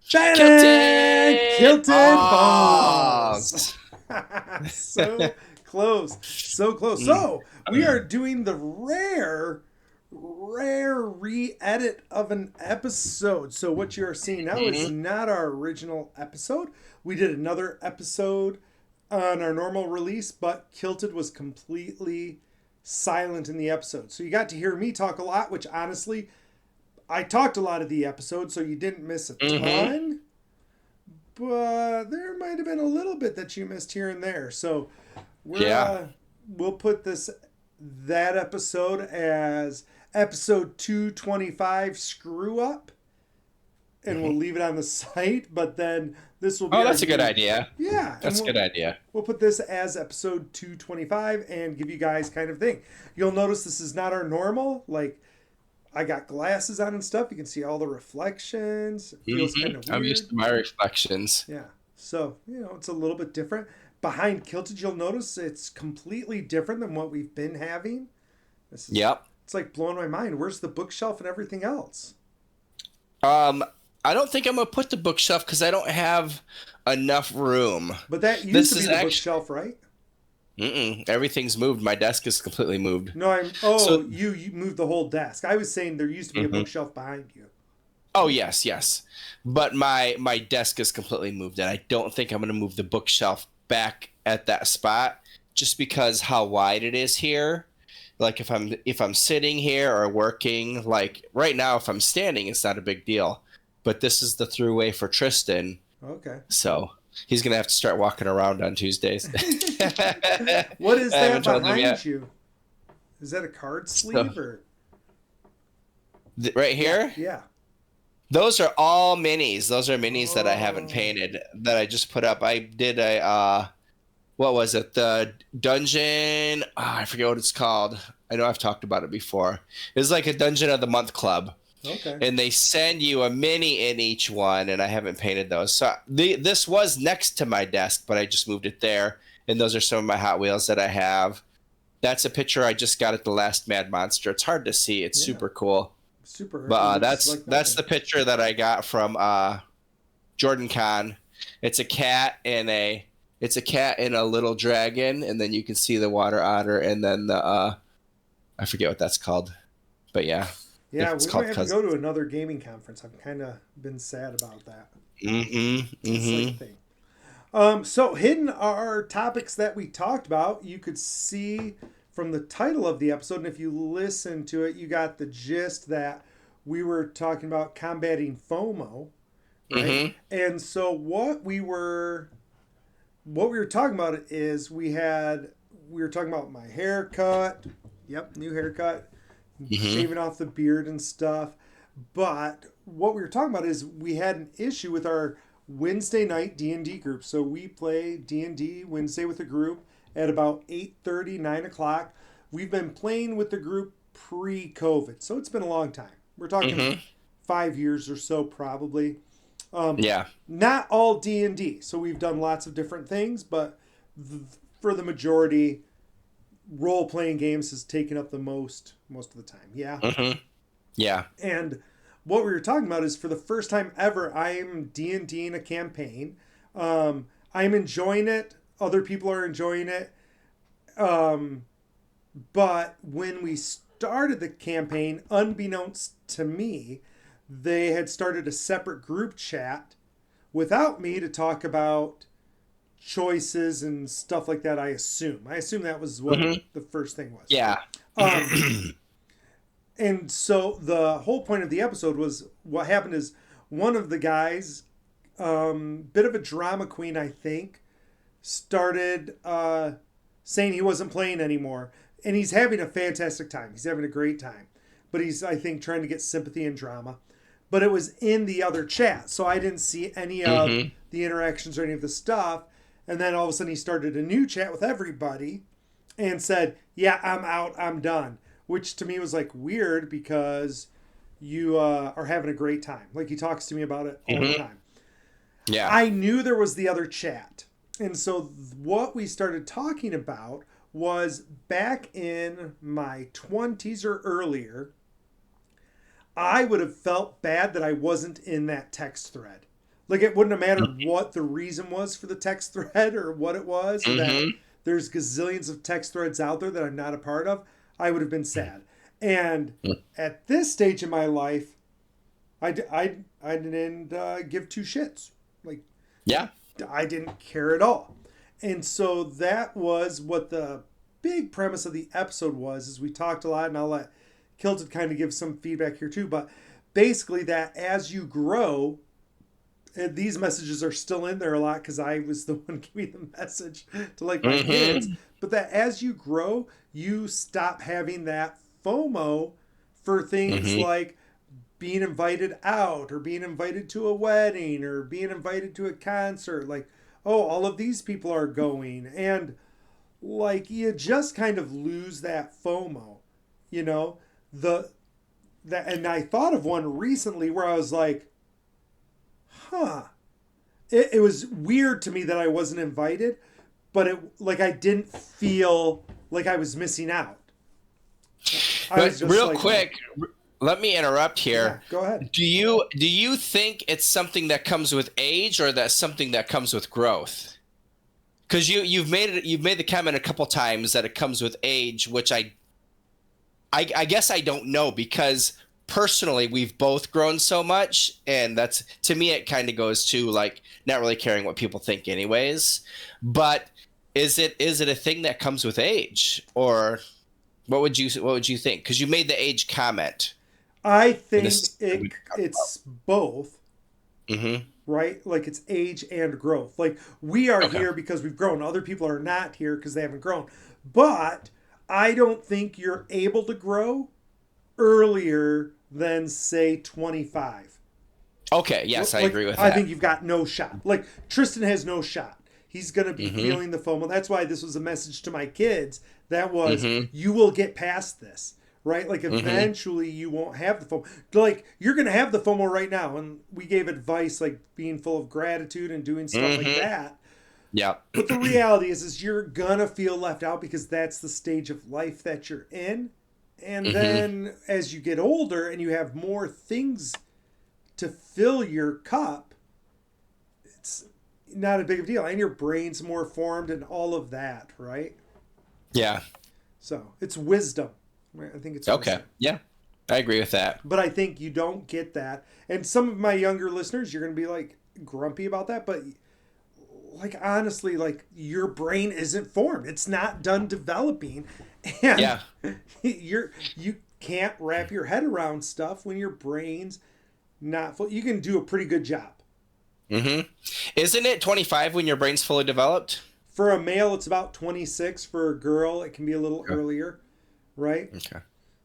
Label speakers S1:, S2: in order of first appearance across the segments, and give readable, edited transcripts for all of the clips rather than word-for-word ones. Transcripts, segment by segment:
S1: Kilted!
S2: Kilted
S1: Balls!
S2: balls. So close, so close.
S1: Mm.
S2: So we are doing the rare re-edit of an episode. So what you are seeing now is
S1: Mhm.
S2: not our original episode. We did another episode on our normal release, but Kilted was completely silent in the episode. So you got to hear me talk a lot, which honestly, I talked a lot of the episode, so you didn't miss a
S1: Mhm.
S2: ton, but there might have been a little bit that you missed here and there. So we're
S1: Yeah.
S2: we'll put that episode as episode 225 screw up, and we'll
S1: Mhm.
S2: leave it on the site. But then this will be
S1: Oh,
S2: our
S1: that's a good
S2: new,
S1: idea.
S2: yeah, and
S1: That's a good idea.
S2: we'll put this as episode 225 and give you guys kind of thing. You'll notice this is not our normal, like, I got glasses on and stuff. You can see all the reflections. It feels kind of
S1: I'm used
S2: weird.
S1: to my reflections.
S2: Yeah. So, it's a little bit different. Behind Kilted, you'll notice it's completely different than what we've been having. This is
S1: Yep.
S2: it's like blowing my mind. Where's the bookshelf and everything else?
S1: Um, I don't think I'm gonna put the bookshelf because I don't have enough room.
S2: But that used
S1: This
S2: to be
S1: is
S2: the
S1: actually
S2: bookshelf, right?
S1: everything's moved. My desk is completely moved.
S2: No,
S1: So,
S2: you moved the whole desk. I was saying there used to be a
S1: mhm.
S2: bookshelf behind you.
S1: Oh yes, yes. But my desk is completely moved, and I don't think I'm gonna move the bookshelf back at that spot just because how wide it is here. Like if I'm sitting here or working, like right now, if I'm standing, it's not a big deal. But this is the throughway for Tristan,
S2: Okay.
S1: so he's gonna have to start walking around on Tuesdays. I
S2: What is that
S1: haven't told him yet.
S2: behind you? Is that a card
S1: So
S2: sleeve or?
S1: right
S2: Yeah,
S1: here,
S2: yeah.
S1: those are all minis. Those are minis that I haven't
S2: Oh,
S1: painted that I just put up. I did a what was it? The dungeon. I forget what it's called. I know I've talked about it before. It's like a dungeon of the month club,
S2: okay.
S1: and they send you a mini in each one. And I haven't painted those. So this was next to my desk, but I just moved it there. And those are some of my Hot Wheels that I have. That's a picture I just got at the last Mad Monster. It's hard to see. It's
S2: Yeah.
S1: super cool.
S2: Super.
S1: But
S2: It looks
S1: that's
S2: like
S1: that's
S2: nothing.
S1: the picture that I got from Jordan Con. It's a cat and a little dragon, and then you can see the water otter, and then the I forget what that's called, but yeah,
S2: Yeah,
S1: it's
S2: we might
S1: called
S2: have to go
S1: Cousin.
S2: to another gaming conference. I've kind of been sad about that.
S1: Mm-hmm.
S2: It's like a
S1: Mm-hmm.
S2: thing. So hidden are topics that we talked about. You could see from the title of the episode, and if you listen to it, you got the gist that we were talking about combating FOMO, right?
S1: Mm-hmm.
S2: And so what we were talking about is we were talking about my haircut. Yep, new haircut,
S1: Mm-hmm.
S2: shaving off the beard and stuff. But what we were talking about is we had an issue with our Wednesday night D&D group. So we play D&D Wednesday with a group at about 8:30, 9 o'clock. We've been playing with the group pre-COVID, so it's been a long time. We're talking
S1: Mm-hmm.
S2: 5 years or so probably. Um,
S1: Yeah.
S2: Not all D&D. So we've done lots of different things, but for the majority, role-playing games has taken up the most of the time. Yeah.
S1: Mm-hmm. Yeah.
S2: And what we were talking about is for the first time ever, I'm D&D in a campaign. I'm enjoying it. Other people are enjoying it. Um, but when we started the campaign, unbeknownst to me, they had started a separate group chat without me to talk about choices and stuff like that. I assume that was what
S1: Mm-hmm.
S2: the first thing was.
S1: Yeah.
S2: Um, and so the whole point of the episode was what happened is one of the guys, bit of a drama queen, I think, started saying he wasn't playing anymore. And he's having a fantastic time. He's having a great time. But he's, I think, trying to get sympathy and drama. But it was in the other chat. So I didn't see any of
S1: Mm-hmm.
S2: the interactions or any of the stuff. And then all of a sudden he started a new chat with everybody and said, "Yeah, I'm out. I'm done." Which to me was like weird because you are having a great time. Like he talks to me about it all the
S1: Mm-hmm.
S2: time.
S1: Yeah.
S2: I knew there was the other chat. And so what we started talking about was back in my 20s or earlier, I would have felt bad that I wasn't in that text thread. Like it wouldn't have mattered what the reason was for the text thread or what it was, or that
S1: Mm-hmm.
S2: there's gazillions of text threads out there that I'm not a part of. I would have been sad. And at this stage in my life, I didn't give two shits. Like
S1: Yeah.
S2: I didn't care at all. And so that was what the big premise of the episode was. Is we talked a lot, and I'll let Klted kind of give some feedback here too. But basically, that as you grow, and these messages are still in there a lot because I was the one giving the message to like my kids.
S1: Mm-hmm.
S2: But that as you grow, you stop having that FOMO for things
S1: Mm-hmm.
S2: like being invited out or being invited to a wedding or being invited to a concert. Like, oh, all of these people are going. And like you just kind of lose that FOMO, you know? The that and I thought of one recently where I was like, huh. It was weird to me that I wasn't invited, but it like I didn't feel like I was missing out. I was
S1: But
S2: just
S1: real
S2: like,
S1: quick, let me interrupt
S2: yeah,
S1: here.
S2: go ahead.
S1: Do you think it's something that comes with age, or that's something that comes with growth? Because you've made the comment a couple times that it comes with age, which I guess I don't know, because personally we've both grown so much, and that's, to me, it kind of goes to like not really caring what people think anyways. But is it a thing that comes with age, or what would you think? Because you made the age comment,
S2: I
S1: and
S2: think
S1: this is
S2: it's both,
S1: mm-hmm.
S2: right? Like it's age and growth. Like we are
S1: Okay.
S2: here because we've grown. Other people are not here because they haven't grown. But I don't think you're able to grow earlier than say 25.
S1: Okay, yes, I
S2: Like
S1: agree with
S2: I
S1: that.
S2: think you've got no shot. Like Tristan has no shot. He's going to be
S1: Mm-hmm.
S2: feeling the FOMO. That's why this was a message to my kids that was
S1: Mm-hmm.
S2: you will get past this, right? Like
S1: Mm-hmm.
S2: eventually you won't have the FOMO. Like you're going to have the FOMO right now, and we gave advice like being full of gratitude and doing stuff like
S1: Mm-hmm.
S2: that.
S1: Yeah.
S2: But the reality is you're going to feel left out because that's the stage of life that you're in. And
S1: Mm-hmm.
S2: then as you get older and you have more things to fill your cup, it's not a big deal. And your brain's more formed and all of that, right?
S1: Yeah.
S2: So it's wisdom. Right? I think it's
S1: Okay.
S2: wisdom.
S1: Yeah, I agree with that.
S2: But I think you don't get that. And some of my younger listeners, you're going to be like grumpy about that. But like, honestly, like your brain isn't formed, it's not done developing. And
S1: Yeah.
S2: you can't wrap your head around stuff when your brain's not full. You can do a pretty good job.
S1: Mm-hmm. Isn't it 25 when your brain's fully developed?
S2: For a male, it's about 26. For a girl, it can be a little
S1: Okay.
S2: earlier, right?
S1: Okay.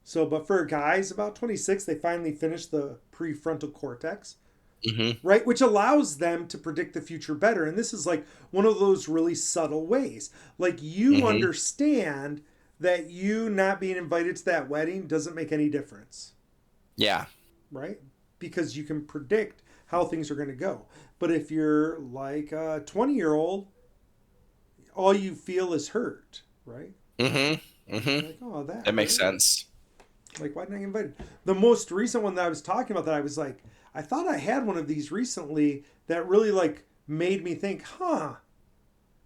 S2: So, but for guys, about 26, they finally finish the prefrontal cortex,
S1: Mm-hmm.
S2: right? Which allows them to predict the future better. And this is like one of those really subtle ways. Like you
S1: Mm-hmm.
S2: understand that you not being invited to that wedding doesn't make any difference,
S1: Yeah.
S2: right? Because you can predict how things are going to go. But if you're like a 20-year-old, all you feel is hurt, right?
S1: Mm-hmm. Mm-hmm.
S2: Like, oh, that
S1: That makes
S2: hurt.
S1: sense.
S2: Like, why didn't I get invited? The most recent one that I was talking about that I was like, I thought I had one of these recently that really like made me think, huh?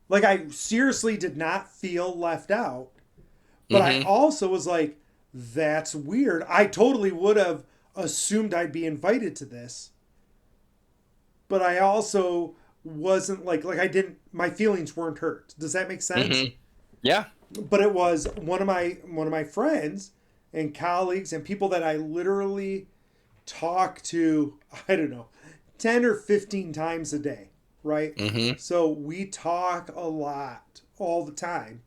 S2: Like I seriously did not feel left out, but I
S1: Mm-hmm.
S2: also was like, that's weird. I totally would have assumed I'd be invited to this, but I also wasn't like I didn't my feelings weren't hurt. Does that make sense?
S1: Mm-hmm. Yeah.
S2: But it was one of my friends and colleagues and people that I literally talk to, I don't know, 10 or 15 times a day, right?
S1: Mm-hmm.
S2: So we talk a lot all the time.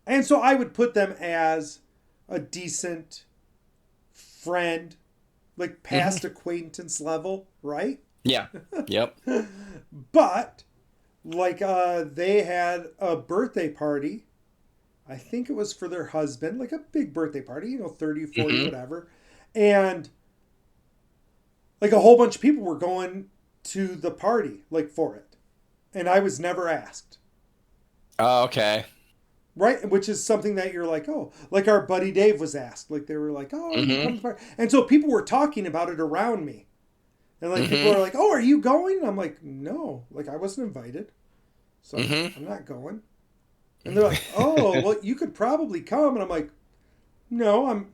S2: And so I would put them as a decent friend, like
S1: Mm-hmm.
S2: past acquaintance level, right?
S1: Yeah. Yep.
S2: But like they had a birthday party. I think it was for their husband, like a big birthday party, 30, 40,
S1: Mm-hmm.
S2: whatever. And like a whole bunch of people were going to the party, like for it. And I was never asked.
S1: Oh, okay.
S2: Right? Which is something that you're like, oh, like our buddy Dave was asked. Like they were like, oh, you come
S1: Mm-hmm.
S2: to the party. And so people were talking about it around me. And like people are
S1: Mm-hmm.
S2: like, "Oh, are you going?" And I'm like, "No, like I wasn't invited, so
S1: Mm-hmm.
S2: I'm not going." And they're like, "Oh, well, you could probably come." And I'm like, "No, I'm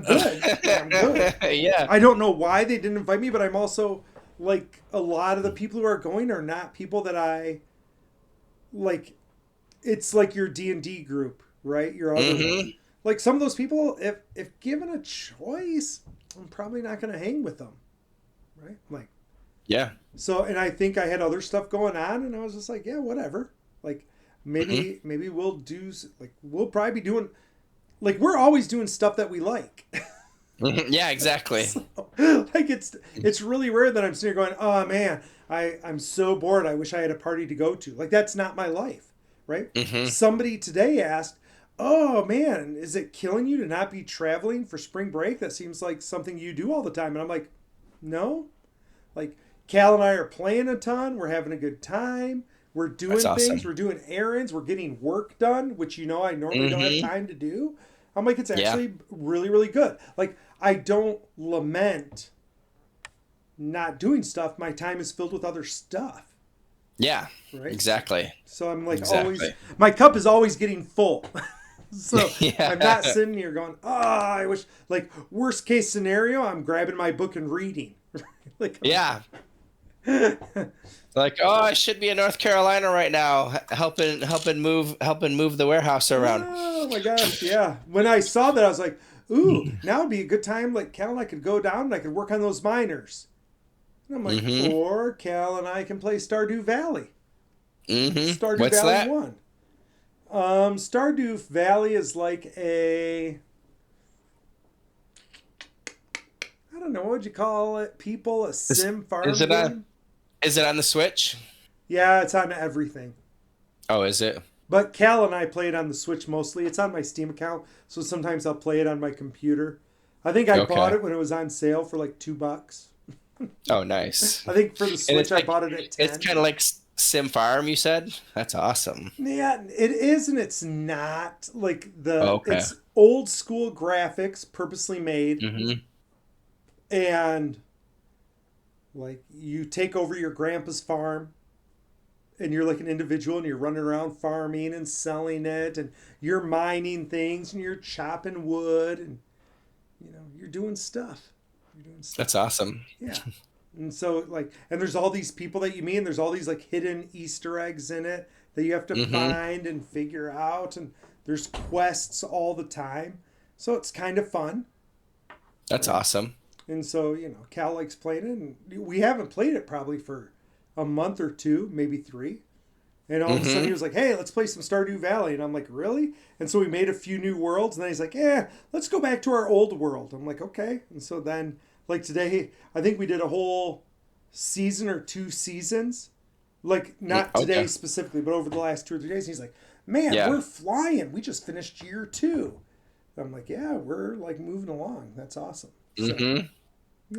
S2: good. Like I'm good."
S1: Yeah.
S2: I don't know why they didn't invite me, but I'm also like a lot of the people who are going are not people that I like. It's like your D&D group, right? Your other one.
S1: Mm-hmm.
S2: Like some of those people, if given a choice, I'm probably not going to hang with them, right? Like
S1: Yeah.
S2: so, and I think I had other stuff going on, and I was just like, yeah, whatever. Like
S1: Mm-hmm.
S2: maybe we'll do like we'll probably be doing like we're always doing stuff that we like.
S1: Mm-hmm. Yeah, exactly.
S2: So, like it's really rare that I'm sitting here going, oh man, I'm so bored. I wish I had a party to go to. Like that's not my life, right?
S1: Mm-hmm.
S2: Somebody today asked, oh man, is it killing you to not be traveling for spring break? That seems like something you do all the time. And I'm like, no. Like Cal and I are playing a ton. We're having a good time. We're
S1: That's
S2: doing things.
S1: awesome.
S2: We're doing errands. We're getting work done, which I normally don't have
S1: Mm-hmm.
S2: time to do. I'm like, it's
S1: Yeah.
S2: actually really, really good. Like, I don't lament not doing stuff. My time is filled with other stuff,
S1: Yeah.
S2: right?
S1: Exactly.
S2: So I'm like always,
S1: Exactly.
S2: my cup is always getting full. So I'm not
S1: Yeah.
S2: sitting here going, oh, I wish, like, worst case scenario, I'm grabbing my book and reading. Like,
S1: Yeah. Like, oh, I should be in North Carolina right now, helping move the warehouse around.
S2: oh my gosh, yeah. When I saw that, I was like, ooh, now would be a good time. Like, Cal and I could go down and I could work on those miners. And I'm like,
S1: Mm-hmm.
S2: or Cal and I can play Stardew Valley.
S1: Mm-hmm.
S2: Stardew
S1: What's
S2: Valley
S1: that?
S2: 1. Stardew Valley is like I don't know, what would you call it? People, a
S1: Is,
S2: sim
S1: is
S2: farm
S1: it on
S2: game?
S1: is it on the Switch?
S2: Yeah, it's on everything.
S1: Oh, is it?
S2: But Cal and I play it on the Switch mostly. It's on my Steam account, so sometimes I'll play it on my computer. I think I bought
S1: Okay.
S2: it when it was on sale for like $2.
S1: Oh, nice.
S2: I think for the
S1: And
S2: Switch I bought it at
S1: it's
S2: 10.
S1: kind of like Sim Farm, you said? That's awesome.
S2: Yeah, it is and it's not. Like
S1: Okay.
S2: it's old school graphics, purposely made,
S1: Mm-hmm.
S2: and like you take over your grandpa's farm and you're like an individual and you're running around farming and selling it and you're mining things and you're chopping wood and you're doing stuff. You're doing stuff.
S1: That's awesome.
S2: Yeah. And so like and there's all these people that you meet and there's all these like hidden Easter eggs in it that you have to
S1: Mm-hmm.
S2: find and figure out and there's quests all the time. So it's kind of fun,
S1: That's
S2: right?
S1: awesome.
S2: And so, Cal likes playing it and we haven't played it probably for a month or two, maybe 3. And all of a sudden he
S1: Mm-hmm.
S2: was like, hey, let's play some Stardew Valley. And I'm like, really? And so we made a few new worlds. And then he's like, yeah, let's go back to our old world. I'm like, okay. And so then, like today, I think we did a whole season or 2 seasons. Like, not today
S1: Okay.
S2: specifically, but over the last 2 or 3 days. And he's like, man,
S1: Yeah.
S2: we're flying. We just finished year 2. I'm like, yeah, we're like moving along. That's awesome. So,
S1: Mm-hmm.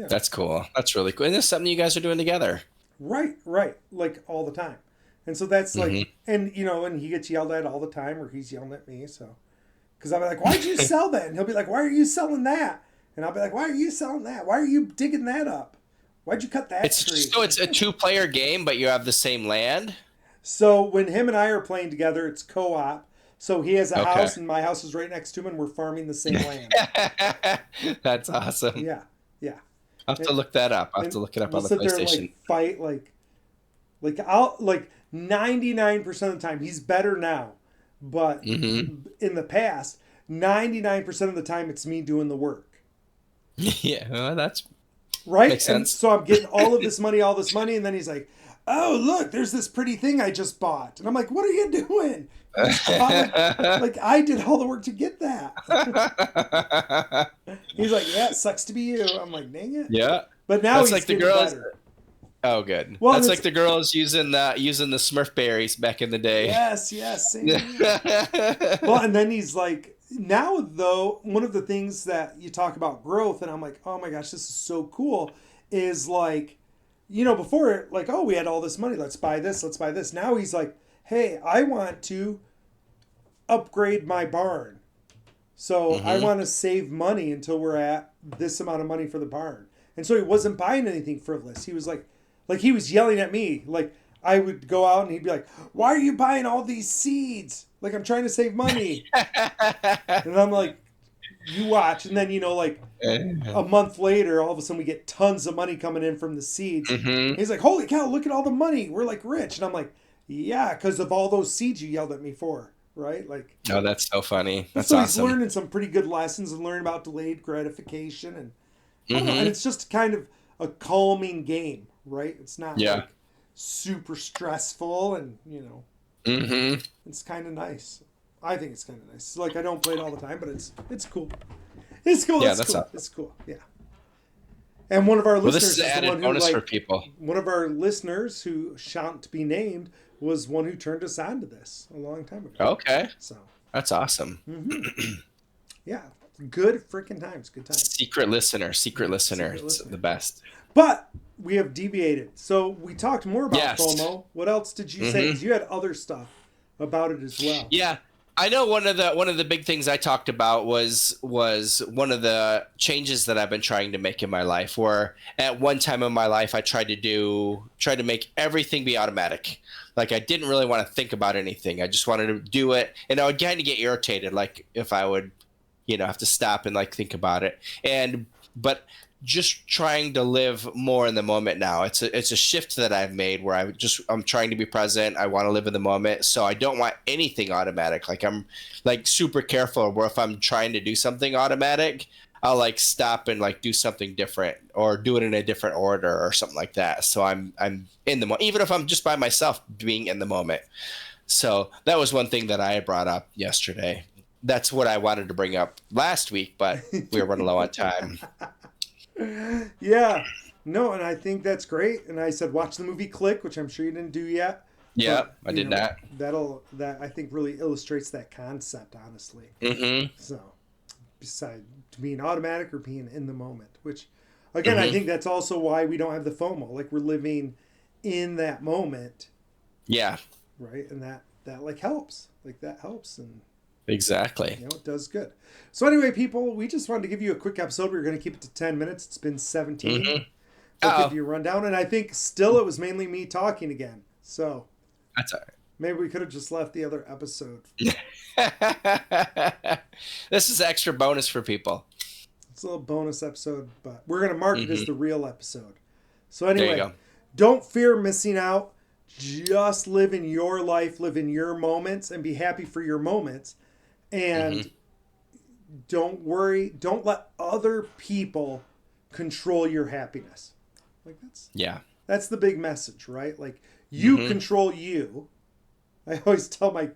S2: yeah.
S1: That's cool. That's really cool. And this is something you guys are doing together.
S2: Right, right. Like all the time. And so that's like,
S1: Mm-hmm.
S2: and he gets yelled at all the time, or he's yelling at me. So, because I'll be like, why'd you sell that? And he'll be like, why are you selling that? And I'll be like, why are you selling that? Why are you digging that up? Why'd you cut that tree?
S1: So it's a two-player game, but you have the same land.
S2: So when him and I are playing together, it's co op. So he has a
S1: Okay.
S2: house, and my house is right next to him, and we're farming the same land.
S1: That's awesome.
S2: Yeah, yeah.
S1: I'll have
S2: And,
S1: to look that up. I'll have
S2: and
S1: to look it up
S2: we'll
S1: on the
S2: sit there and
S1: PlayStation.
S2: like fight, I'll like 99% of the time he's better now, but
S1: Mm-hmm.
S2: in the past 99% of the time it's me doing the work,
S1: Yeah, well, that's
S2: right?
S1: makes
S2: And
S1: sense.
S2: so I'm getting all this money, and then he's like, oh look, there's this pretty thing I just bought, and I'm like, what are you doing? I bought like I did all the work to get that. He's like, yeah, it sucks to be you. I'm like, dang it.
S1: Yeah,
S2: But now
S1: that's
S2: he's
S1: like the
S2: getting
S1: girls.
S2: better.
S1: Oh, good.
S2: Well, and
S1: That's
S2: it's
S1: like the girls using the Smurf berries back in the day.
S2: yes, yes, same here. Well, and then he's like, now though, one of the things that you talk about growth, and I'm like, oh my gosh, this is so cool, is like, before, like, oh, we had all this money, let's buy this, let's buy this. Now he's like, hey, I want to upgrade my barn. So I
S1: Mm-hmm.
S2: want to save money until we're at this amount of money for the barn. And so he wasn't buying anything frivolous. He was like he was yelling at me. Like I would go out and he'd be like, "Why are you buying all these seeds? Like I'm trying to save money." And I'm like, "You watch." And then like a month later, all of a sudden we get tons of money coming in from the seeds.
S1: Mm-hmm.
S2: He's like, "Holy cow! Look at all the money. We're like rich." And I'm like, "Yeah, because of all those seeds you yelled at me for." Right? Like,
S1: Oh, that's so funny. That's
S2: so
S1: awesome.
S2: he's learning some pretty good lessons and learning about delayed gratification, and I don't know,
S1: Mm-hmm.
S2: and it's just kind of a calming game, right? It's not
S1: Yeah.
S2: like super stressful, and
S1: Mm-hmm.
S2: it's kind of nice. I think it's kind of nice. Like I don't play it all the time, but it's cool. It's cool.
S1: Yeah,
S2: It's
S1: that's
S2: cool.
S1: awesome.
S2: It's cool. Yeah. And one of our
S1: Well, this
S2: listeners
S1: is
S2: is
S1: an
S2: the
S1: added
S2: one who
S1: bonus for people.
S2: one of our listeners who shan't be named was one who turned us on to this a long time ago.
S1: Okay.
S2: So
S1: That's awesome.
S2: yeah, good freaking times. Good times.
S1: Secret listener.
S2: Secret
S1: It's
S2: listener.
S1: the best.
S2: But we have deviated. So we talked more about
S1: Yes.
S2: FOMO. What else did you say? 'Cause you had other stuff about it as well.
S1: Yeah. I know one of the big things I talked about was one of the changes that I've been trying to make in my life, where at one time in my life I tried to make everything be automatic. Like I didn't really want to think about anything. I just wanted to do it, and I would kind of get irritated, like if I would, have to stop and like think about it. But just trying to live more in the moment now. It's a shift that I've made where I'm trying to be present. I want to live in the moment, so I don't want anything automatic. Like I'm like super careful where if I'm trying to do something automatic, I'll like stop and like do something different or do it in a different order or something like that. So I'm in the moment, even if I'm just by myself, being in the moment. So that was one thing that I brought up yesterday. That's what I wanted to bring up last week, but we were running low on time.
S2: Yeah. No, and I think that's great. And I said watch the movie Click, which I'm sure you didn't do yet.
S1: Yeah,
S2: But,
S1: I did not.
S2: That I think really illustrates that concept, honestly.
S1: Mm-hmm.
S2: So, beside being automatic or being in the moment, which again, I think that's also why we don't have the FOMO. Like we're living in that moment,
S1: Yeah,
S2: right? And that like helps. Like that helps, and
S1: exactly.
S2: it does good. So anyway, people, we just wanted to give you a quick episode. We were going to keep it to 10 minutes. It's been 17. I'll give you a rundown, and I think still it was mainly me talking again. So
S1: That's all
S2: maybe we could have just left the other episode.
S1: right. This is extra bonus for people.
S2: It's a little bonus episode, but we're going to mark it as the real episode. So
S1: There you
S2: anyway,
S1: go.
S2: don't fear missing out. Just live in your life, live in your moments, and be happy for your moments. And don't worry. Don't let other people control your happiness. Like that's the big message, right? Like you control you. I always tell my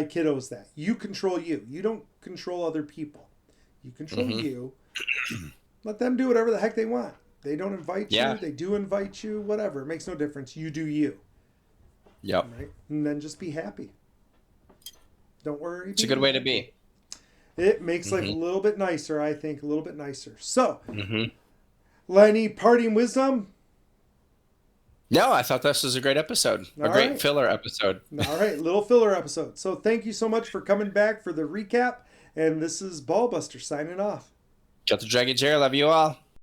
S2: kiddos that. You control you. You don't control other people. You control you. Let them do whatever the heck they want. They don't invite you. They do invite you. Whatever. It makes no difference. You do you.
S1: Yep.
S2: Right? And then just be happy. Don't worry.
S1: It's a good way to be.
S2: It makes life a little bit nicer, I think. A little bit nicer. So, Lenny, parting wisdom?
S1: No, I thought this was a great episode. A great filler episode.
S2: All right, little filler episode. So thank you so much for coming back for the recap. And this is Ballbuster signing off.
S1: Got the Dragon Chair. Love you all.